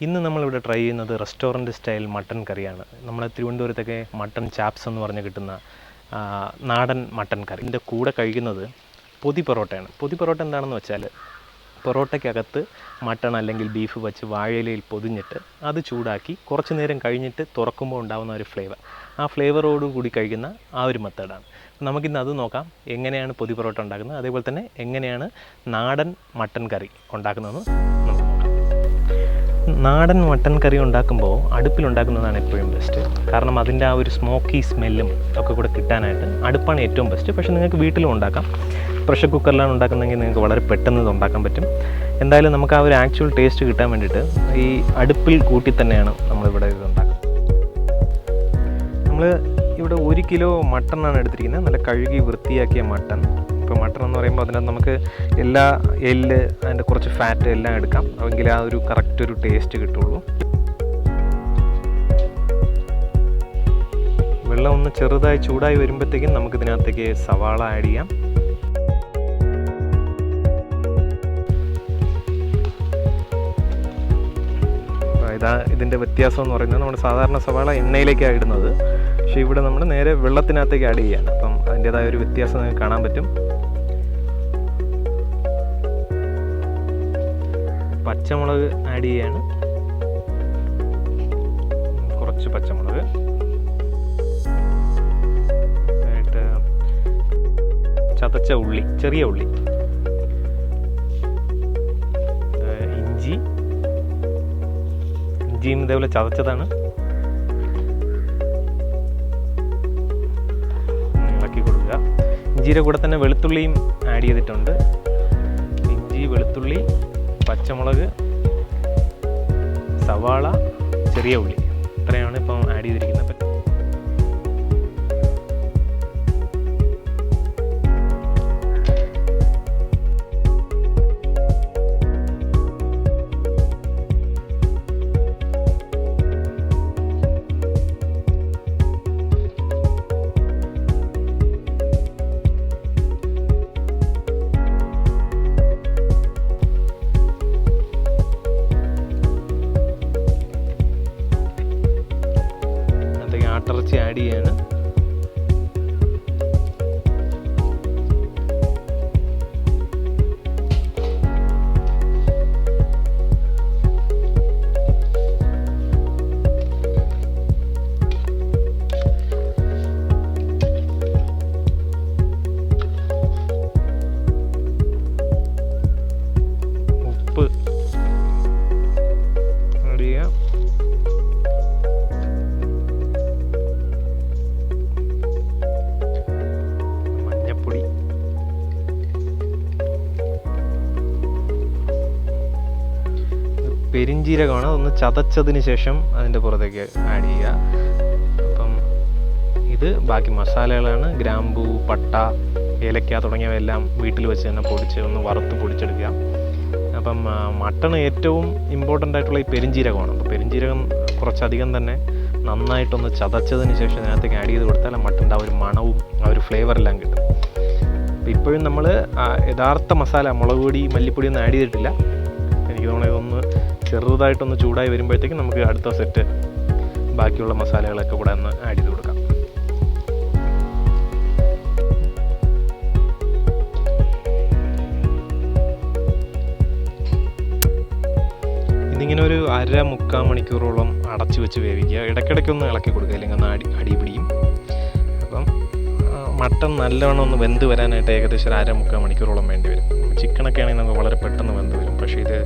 ഇന്ന് നമ്മളിവിടെ ട്രൈ ചെയ്യുന്നത് റെസ്റ്റോറൻറ്റ് സ്റ്റൈൽ മട്ടൺ കറിയാണ്. നമ്മുടെ തിരുവനന്തപുരത്തൊക്കെ മട്ടൺ ചാപ്സ് എന്ന് പറഞ്ഞ് കിട്ടുന്ന നാടൻ മട്ടൺ കറി. ഇതിൻ്റെ കൂടെ കഴിക്കുന്നത് പൊതി പൊറോട്ടയാണ്. പൊതി പൊറോട്ട എന്താണെന്ന് വെച്ചാൽ പൊറോട്ടയ്ക്കകത്ത് മട്ടൺ അല്ലെങ്കിൽ ബീഫ് വെച്ച് വാഴയിലയിൽ പൊതിഞ്ഞിട്ട് അത് ചൂടാക്കി കുറച്ച് നേരം കഴിഞ്ഞിട്ട് തുറക്കുമ്പോൾ ഉണ്ടാകുന്ന ഒരു ഫ്ലേവർ, ആ ഫ്ലേവറോടുകൂടി കഴിക്കുന്ന ആ ഒരു മെത്തേഡാണ്. നമുക്കിന്ന് അത് നോക്കാം, എങ്ങനെയാണ് പൊതി പൊറോട്ട ഉണ്ടാക്കുന്നത്, അതേപോലെ തന്നെ എങ്ങനെയാണ് നാടൻ മട്ടൺ കറി ഉണ്ടാക്കുന്നതെന്ന് നമുക്ക് നോക്കാം. നാടൻ മട്ടൺ കറി ഉണ്ടാക്കുമ്പോൾ അടുപ്പിലുണ്ടാക്കുന്നതാണ് എപ്പോഴും ബെസ്റ്റ്. കാരണം അതിൻ്റെ ആ ഒരു സ്മോക്കി സ്മെല്ലും ഒക്കെ കൂടെ കിട്ടാനായിട്ട് അടുപ്പാണ് ഏറ്റവും ബെസ്റ്റ്. പക്ഷേ നിങ്ങൾക്ക് വീട്ടിലും ഉണ്ടാക്കാം. പ്രഷർ കുക്കറിലാണ് ഉണ്ടാക്കുന്നതെങ്കിൽ നിങ്ങൾക്ക് വളരെ പെട്ടെന്ന് ഇത് ഉണ്ടാക്കാൻ പറ്റും. എന്തായാലും നമുക്ക് ആ ഒരു ആക്ച്വൽ ടേസ്റ്റ് കിട്ടാൻ വേണ്ടിയിട്ട് ഈ അടുപ്പിൽ കൂട്ടി തന്നെയാണ് നമ്മളിവിടെ ഇത് ഉണ്ടാക്കുന്നത്. നമ്മൾ ഇവിടെ 1 കിലോ മട്ടനാണ് എടുത്തിരിക്കുന്നത്. നല്ല കഴുകി വൃത്തിയാക്കിയ മട്ടൺ. ഇപ്പോൾ മട്ടൺ എന്ന് പറയുമ്പോൾ അതിനകത്ത് നമുക്ക് എല്ലാ എല്ല്, അതിൻ്റെ കുറച്ച് ഫാറ്റ് എല്ലാം എടുക്കാം. എങ്കിൽ ആ ഒരു കറക്റ്റ് ഒരു ടേസ്റ്റ് കിട്ടുള്ളൂ. വെള്ളം ഒന്ന് ചെറുതായി ചൂടായി വരുമ്പോഴത്തേക്കും നമുക്കിതിനകത്തേക്ക് സവാള ആഡ് ചെയ്യാം. ഇതിൻ്റെ വ്യത്യാസം എന്ന് പറയുന്നത് നമ്മൾ സാധാരണ സവാള എണ്ണയിലേക്കാണ് ഇടുന്നത്, പക്ഷേ ഇവിടെ നമ്മൾ നേരെ വെള്ളത്തിനകത്തേക്ക് ആഡ് ചെയ്യാണ്. അപ്പം അതിൻ്റേതായ ഒരു വ്യത്യാസം നിങ്ങൾക്ക് കാണാൻ പറ്റും. പച്ചമുളക് ആഡ് ചെയ്യാണ്, കുറച്ച് പച്ചമുളക് ആയിട്ട് ചതച്ച ഉള്ളി, ചെറിയ ഉള്ളി, ഇഞ്ചിയും ഇതേപോലെ ചതച്ചതാണ്, ഇളക്കി കൊടുക്കുക. ഇഞ്ചിയുടെ കൂടെ തന്നെ വെളുത്തുള്ളിയും ആഡ് ചെയ്തിട്ടുണ്ട്. ഇഞ്ചി, വെളുത്തുള്ളി, പച്ചമുളക്, സവാള, ചെറിയ ഉള്ളി, ഇത്രയാണ് ഇപ്പം ആഡ് ചെയ്തിരിക്കുന്നത്. ആട്ടിറച്ചി ആഡ് ചെയ്യാണ്. ഉപ്പ് ആഡ് ചെയ്യാം. പെരിഞ്ജീരകമാണ്, അതൊന്ന് ചതച്ചതിന് ശേഷം അതിൻ്റെ പുറത്തേക്ക് ആഡ് ചെയ്യുക. അപ്പം ഇത് ബാക്കി മസാലകളാണ്. ഗ്രാമ്പൂ, പട്ട, ഏലക്ക തുടങ്ങിയവയെല്ലാം വീട്ടിൽ വെച്ച് തന്നെ പൊടിച്ച് ഒന്ന് വറുത്ത് പൊടിച്ചെടുക്കുക. അപ്പം മട്ടൺ ഏറ്റവും ഇമ്പോർട്ടൻ്റ് ആയിട്ടുള്ള ഈ പെരിഞ്ജീരകമാണ്. അപ്പോൾ പെരിഞ്ജീരകം കുറച്ചധികം തന്നെ നന്നായിട്ടൊന്ന് ചതച്ചതിന് ശേഷം അതിനകത്തേക്ക് ആഡ് ചെയ്ത് കൊടുത്താൽ മട്ടൻ്റെ ആ ഒരു മണവും ആ ഒരു ഫ്ലേവറെല്ലാം കിട്ടും. അപ്പോൾ ഇപ്പോഴും നമ്മൾ യഥാർത്ഥ മസാല, മുളക് പൊടി, മല്ലിപ്പൊടി ഒന്നും ആഡ് ചെയ്തിട്ടില്ല. എനിക്ക് തോന്നുന്നത് ഇതൊന്ന് ചെറുതായിട്ടൊന്ന് ചൂടായി വരുമ്പോഴത്തേക്കും നമുക്ക് അടുത്ത സെറ്റ് ബാക്കിയുള്ള മസാലകളൊക്കെ കൂടെ ഒന്ന് ആഡ് ചെയ്ത് കൊടുക്കാം. ഇതിങ്ങനെ ഒരു 1/2-3/4 മണിക്കൂറോളം അടച്ചു വെച്ച് വേവിക്കുക. ഇടയ്ക്കിടയ്ക്കൊന്ന് ഇളക്കി കൊടുക്കുക, അല്ലെങ്കിൽ ഒന്ന് അടി പിടിയും. അപ്പം മട്ടൺ നല്ലവണ്ണം ഒന്ന് വെന്ത് വരാനായിട്ട് ഏകദേശം 1/2-3/4 മണിക്കൂറോളം വേണ്ടി വരും. ചിക്കനൊക്കെ ആണെങ്കിൽ നമുക്ക് വളരെ പെട്ടെന്ന് വെന്ത് വരും. പക്ഷേ ഇത്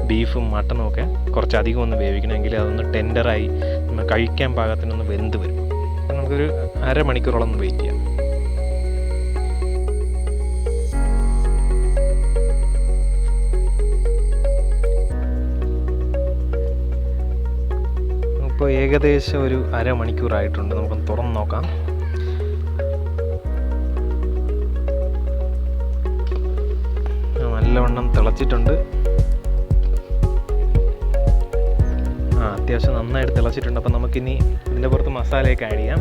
ബീഫും മട്ടനും ഒക്കെ കുറച്ചധികം ഒന്ന് വേവിക്കണമെങ്കിൽ അതൊന്ന് ടെൻഡറായി കഴിക്കാൻ പാകത്തിനൊന്ന് വെന്ത് വരും. അപ്പം നമുക്കൊരു 1/2 മണിക്കൂറോളം ഒന്ന് വെയിറ്റ് ചെയ്യാം. ഇപ്പോൾ ഏകദേശം ഒരു 1/2 മണിക്കൂറായിട്ടുണ്ട്. നമുക്കൊന്ന് തുറന്ന് നോക്കാം. നല്ലവണ്ണം തിളച്ചിട്ടുണ്ട്. അത്യാവശ്യം നന്നായിട്ട് തിളച്ചിട്ടുണ്ട്. അപ്പം നമുക്കിനി ഇതിൻ്റെ പുറത്ത് മസാലയൊക്കെ ആഡ് ചെയ്യാം.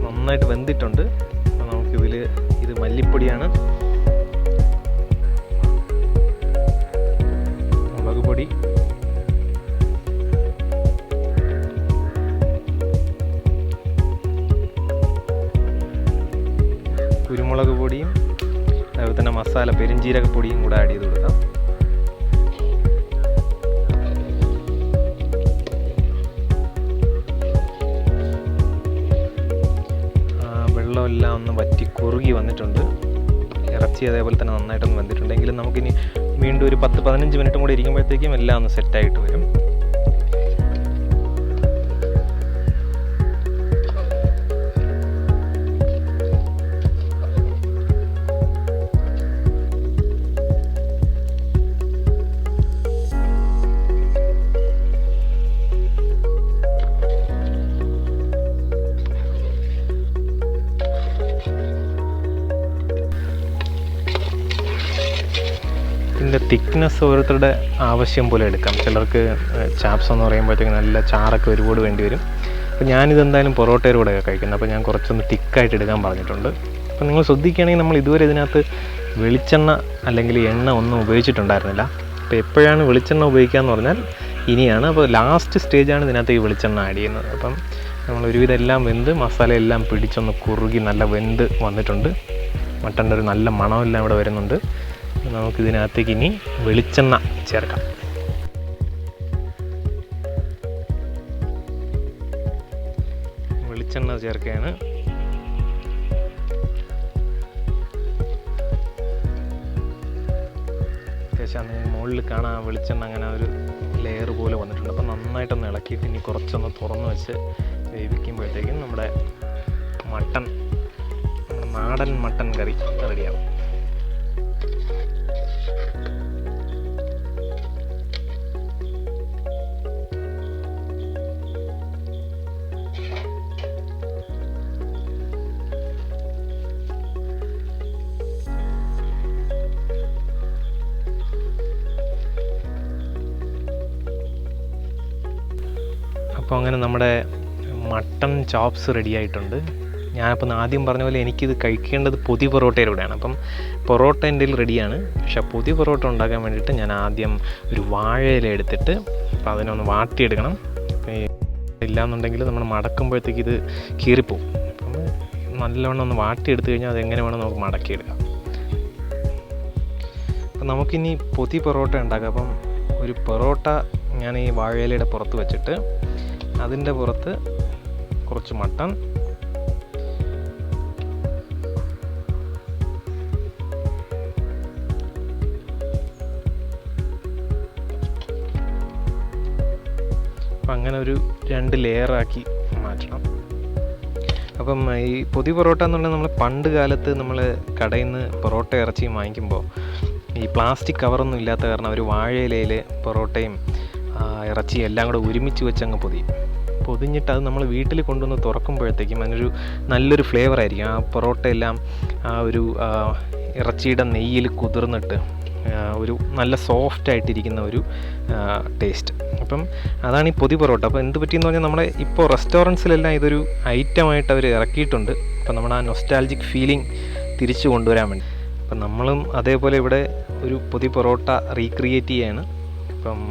നന്നായിട്ട് വെന്തിട്ടുണ്ട്. അപ്പോൾ നമുക്കിതിൽ ഇത് മല്ലിപ്പൊടിയാണ്, പൊടി, കുരുമുളക് പൊടിയും അതുപോലെ തന്നെ മസാല പെരുംജീരകപ്പൊടിയും കൂടെ ആഡ് ചെയ്ത് കൊടുക്കാം. വെള്ളമെല്ലാം ഒന്ന് വറ്റി കുറുകി വന്നിട്ടുണ്ട്. ഇറച്ചി അതേപോലെ തന്നെ നന്നായിട്ടൊന്ന് വെന്തിട്ടുണ്ട്. എങ്കിലും നമുക്കിനി വീണ്ടും ഒരു 10-15 മിനിറ്റും കൂടി ഇരിക്കുമ്പോഴത്തേക്കും എല്ലാം ഒന്ന് സെറ്റായിട്ട് വരും. ഇതിൻ്റെ തിക്നെസ് ഓരോരുത്തരുടെ ആവശ്യം പോലെ എടുക്കാം. ചിലർക്ക് ചാപ്സ് എന്ന് പറയുമ്പോഴത്തേക്ക് നല്ല ചാറൊക്കെ ഒരുപാട് വേണ്ടി വരും. അപ്പോൾ ഞാനിതെന്തായാലും പൊറോട്ടയുടെ കൂടെയൊക്കെ കഴിക്കുന്നത്. അപ്പോൾ ഞാൻ കുറച്ചൊന്ന് തിക്കായിട്ട് എടുക്കാൻ പറഞ്ഞിട്ടുണ്ട്. അപ്പോൾ നിങ്ങൾ ശ്രദ്ധിക്കുകയാണെങ്കിൽ നമ്മൾ ഇതുവരെ ഇതിനകത്ത് വെളിച്ചെണ്ണ അല്ലെങ്കിൽ എണ്ണ ഒന്നും ഉപയോഗിച്ചിട്ടുണ്ടായിരുന്നില്ല. അപ്പോൾ എപ്പോഴാണ് വെളിച്ചെണ്ണ ഉപയോഗിക്കുക എന്ന് പറഞ്ഞാൽ ഇനിയാണ്. അപ്പോൾ ലാസ്റ്റ് സ്റ്റേജാണ് ഇതിനകത്ത് ഈ വെളിച്ചെണ്ണ ആഡ് ചെയ്യുന്നത്. അപ്പം നമ്മൾ ഒരുവിധം എല്ലാം വെന്ത് മസാലയെല്ലാം പിടിച്ചൊന്ന് കുറുകി നല്ല വെന്ത് വന്നിട്ടുണ്ട്. മട്ടൻ്റെ ഒരു നല്ല മണമെല്ലാം ഇവിടെ വരുന്നുണ്ട്. നമുക്കിതിനകത്തേക്ക് ഇനി വെളിച്ചെണ്ണ ചേർക്കാം. വെളിച്ചെണ്ണ ചേർക്കുകയാണ്. അത്യാവശ്യം മുകളിൽ കാണാൻ വെളിച്ചെണ്ണ അങ്ങനെ ഒരു ലെയർ പോലെ വന്നിട്ടുണ്ട്. അപ്പം നന്നായിട്ടൊന്ന് ഇളക്കിയിട്ട് ഇനി കുറച്ചൊന്ന് തുറന്ന് വെച്ച് വേവിക്കുമ്പോഴത്തേക്കും നമ്മുടെ നാടൻ മട്ടൻ കറി റെഡിയാവും. അപ്പോൾ അങ്ങനെ നമ്മുടെ മട്ടൺ ചോപ്സ് റെഡി ആയിട്ടുണ്ട്. ഞാനപ്പം ആദ്യം പറഞ്ഞ പോലെ എനിക്കിത് കഴിക്കേണ്ടത് പൊതി പൊറോട്ടയിലൂടെയാണ്. അപ്പം പൊറോട്ട എൻ്റെ കയ്യിൽ റെഡിയാണ്. പക്ഷേ പൊതി പൊറോട്ട ഉണ്ടാക്കാൻ വേണ്ടിയിട്ട് ഞാൻ ആദ്യം ഒരു വാഴയില എടുത്തിട്ട് അപ്പോൾ അതിനൊന്ന് വാട്ടിയെടുക്കണം. ഇല്ലയെന്നുണ്ടെങ്കിൽ നമ്മൾ മടക്കുമ്പോഴത്തേക്ക് ഇത് കീറിപ്പോവും. അപ്പം നല്ലവണ്ണം ഒന്ന് വാട്ടിയെടുത്ത് കഴിഞ്ഞാൽ അതെങ്ങനെ വേണം നമുക്ക് മടക്കിയെടുക്കാം. അപ്പം നമുക്കിനി പൊതി പൊറോട്ട ഉണ്ടാക്കാം. അപ്പം ഒരു പൊറോട്ട ഞാൻ ഈ വാഴയിലയുടെ പുറത്ത് വെച്ചിട്ട് അതിൻ്റെ പുറത്ത് കുറച്ച് മട്ടൺ, അപ്പം അങ്ങനെ ഒരു 2 ലെയറാക്കി മാറ്റണം. അപ്പം ഈ പൊതി പൊറോട്ട എന്നുള്ളത് നമ്മൾ പണ്ട് കാലത്ത് നമ്മൾ കടയിൽ നിന്ന് പൊറോട്ട ഇറച്ചിയും വാങ്ങിക്കുമ്പോൾ ഈ പ്ലാസ്റ്റിക് കവറൊന്നും ഇല്ലാത്ത കാരണം ഒരു വാഴയിലയിൽ പൊറോട്ടയും ഇറച്ചിയും എല്ലാം കൂടെ ഒരുമിച്ച് വെച്ചങ്ങ് പൊതിഞ്ഞിട്ട് അത് നമ്മൾ വീട്ടിൽ കൊണ്ടുവന്ന് തുറക്കുമ്പോഴത്തേക്കും അതിനൊരു നല്ലൊരു ഫ്ലേവറായിരിക്കും. ആ പൊറോട്ട എല്ലാം ആ ഒരു ഇറച്ചിയുടെ നെയ്യിൽ കുതിർന്നിട്ട് ഒരു നല്ല സോഫ്റ്റായിട്ടിരിക്കുന്ന ഒരു ടേസ്റ്റ്. അപ്പം അതാണ് ഈ പൊതി പൊറോട്ട. അപ്പോൾ എന്ത് പറ്റിയെന്ന് പറഞ്ഞാൽ നമ്മളെ ഇപ്പോൾ റെസ്റ്റോറൻറ്റ്സിലെല്ലാം ഇതൊരു ഐറ്റമായിട്ട് അവർ ഇറക്കിയിട്ടുണ്ട്. അപ്പം നമ്മുടെ ആ നൊസ്റ്റാൾജിക് ഫീലിംഗ് തിരിച്ചു കൊണ്ടുവരാൻ വേണ്ടി. അപ്പം നമ്മളും അതേപോലെ ഇവിടെ ഒരു പൊതി പൊറോട്ട റീക്രിയേറ്റ് ചെയ്യാണ്. ഇപ്പം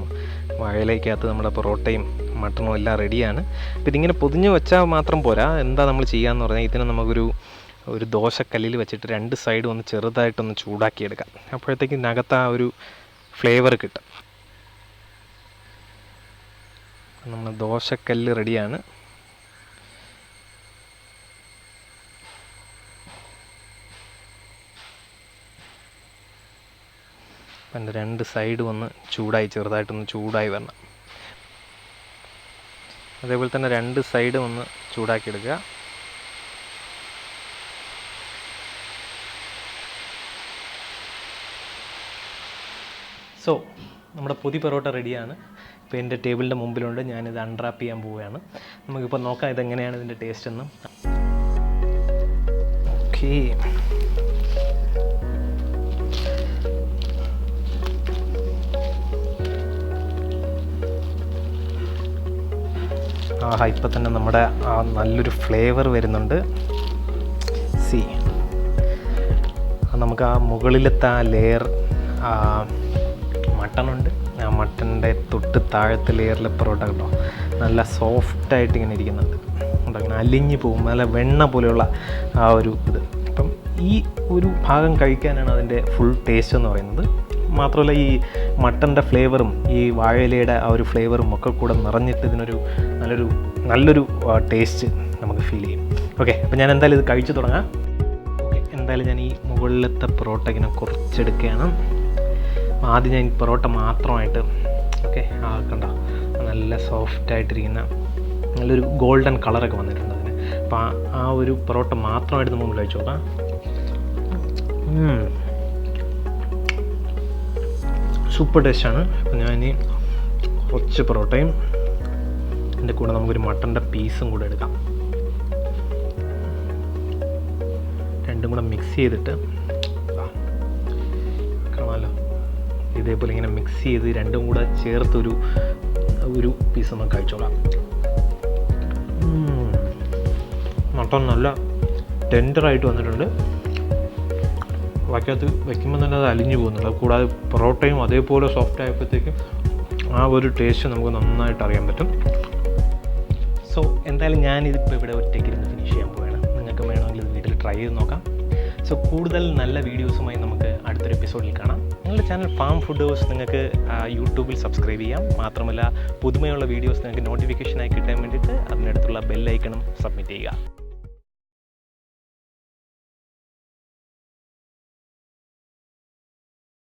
വാഴയിലേക്കകത്ത് നമ്മുടെ പൊറോട്ടയും മട്ടണും എല്ലാം റെഡിയാണ്. അപ്പോൾ ഇതിങ്ങനെ പൊതിഞ്ഞ് വെച്ചാൽ മാത്രം പോരാ. എന്താ നമ്മൾ ചെയ്യാമെന്ന് പറഞ്ഞാൽ ഇതിന് നമുക്കൊരു ദോശക്കല്ലിൽ വെച്ചിട്ട് 2 സൈഡും ഒന്ന് ചെറുതായിട്ടൊന്ന് ചൂടാക്കിയെടുക്കാം. അപ്പോഴത്തേക്ക് ഇതിനകത്ത് ആ ഒരു ഫ്ലേവർ കിട്ടും. നമ്മൾ ദോശക്കല്ല് റെഡിയാണ്. അതിൻ്റെ 2 സൈഡും ഒന്ന് ചെറുതായിട്ടൊന്ന് ചൂടായി വരണം. അതേപോലെ തന്നെ 2 സൈഡും ഒന്ന് ചൂടാക്കിയെടുക്കുക. സോ നമ്മുടെ പൊതി പൊറോട്ട റെഡിയാണ്. ഇപ്പോൾ എൻ്റെ ടേബിളിൻ്റെ മുമ്പിലുണ്ട്. ഞാനിത് അൺറാപ്പ് ചെയ്യാൻ പോവുകയാണ്. നമുക്കിപ്പോൾ നോക്കാം ഇതെങ്ങനെയാണ് ഇതിൻ്റെ ടേസ്റ്റ് എന്ന്. ഓക്കേ, ഇപ്പം തന്നെ നമ്മുടെ ആ നല്ലൊരു ഫ്ലേവർ വരുന്നുണ്ട്. നമുക്ക് ആ മുകളിലത്തെ ആ ലെയർ മട്ടണുണ്ട്, ആ മട്ടൻ്റെ തൊട്ട് താഴത്തെ ലെയറിലെ പൊറോട്ട കേട്ടോ, നല്ല സോഫ്റ്റായിട്ട് ഇങ്ങനെ ഇരിക്കുന്നുണ്ട്, അങ്ങനെ അലിഞ്ഞു പോകും, നല്ല വെണ്ണ പോലെയുള്ള ആ ഒരു ഇത്. അപ്പം ഈ ഒരു ഭാഗം കഴിക്കാനാണ് അതിൻ്റെ ഫുൾ ടേസ്റ്റ് എന്ന് പറയുന്നത്. മാത്രമല്ല ഈ മട്ടൻ്റെ ഫ്ലേവറും ഈ വാഴയിലയുടെ ആ ഒരു ഫ്ലേവറും ഒക്കെ കൂടെ നിറഞ്ഞിട്ട് ഇതിനൊരു നല്ലൊരു ടേസ്റ്റ് നമുക്ക് ഫീൽ ചെയ്യും. ഓക്കെ, അപ്പോൾ ഞാൻ എന്തായാലും ഇത് കഴിച്ചു തുടങ്ങാം. ഓക്കെ, എന്തായാലും ഞാൻ ഈ മുകളിലത്തെ പൊറോട്ട ഇങ്ങനെ കുറച്ചെടുക്കുകയാണ്. ആദ്യം ഞാൻ പൊറോട്ട മാത്രമായിട്ട്, ഓക്കെ, കണ്ടോ നല്ല സോഫ്റ്റായിട്ടിരിക്കുന്ന നല്ലൊരു ഗോൾഡൻ കളറൊക്കെ വന്നിട്ടുണ്ട് അതിന്. അപ്പോൾ ആ ഒരു പൊറോട്ട മാത്രമായിട്ട് നമുക്ക് കഴിച്ചു നോക്കാം. സൂപ്പർ ടേസ്റ്റാണ്. അപ്പോൾ ഞാൻ ഇനി കുറച്ച് പൊറോട്ടയും അതിൻ്റെ കൂടെ നമുക്കൊരു മട്ടൻ്റെ പീസും കൂടെ എടുക്കാം. രണ്ടും കൂടെ മിക്സ് ചെയ്തിട്ട് കാണാമല്ലോ, ഇതേപോലെ ഇങ്ങനെ മിക്സ് ചെയ്ത് രണ്ടും കൂടെ ചേർത്തൊരു പീസ് നമുക്ക് കഴിച്ചോളാം. മട്ടൺ നല്ല ടെൻഡറായിട്ട് വന്നിട്ടുണ്ട്. ബാക്കിയകത്ത് വയ്ക്കുമ്പോൾ തന്നെ അത് അലിഞ്ഞു പോകുന്നുണ്ട്. കൂടാതെ പൊറോട്ടയും അതേപോലെ സോഫ്റ്റ് ആയപ്പോഴത്തേക്കും ആ ഒരു ടേസ്റ്റ് നമുക്ക് നന്നായിട്ട് അറിയാൻ പറ്റും. സോ എന്തായാലും ഞാനിതിപ്പോൾ ഇവിടെ ഒറ്റയ്ക്കിരുന്ന് ഫിനിഷ് ചെയ്യാൻ പോവുകയാണ്. നിങ്ങൾക്ക് വേണമെങ്കിൽ ഇത് വീട്ടിൽ ട്രൈ ചെയ്ത് നോക്കാം. സോ കൂടുതൽ നല്ല വീഡിയോസുമായി നമുക്ക് അടുത്തൊരു എപ്പിസോഡിൽ കാണാം. നിങ്ങളുടെ ചാനൽ ഫാം ഫുഡ് ഹൗസ് നിങ്ങൾക്ക് യൂട്യൂബിൽ സബ്സ്ക്രൈബ് ചെയ്യാം. മാത്രമല്ല പുതുമയുള്ള വീഡിയോസ് നിങ്ങൾക്ക് നോട്ടിഫിക്കേഷനായി കിട്ടാൻ വേണ്ടിയിട്ട് അതിനടുത്തുള്ള ബെൽ ഐക്കണും സബ്മിറ്റ് ചെയ്യുക.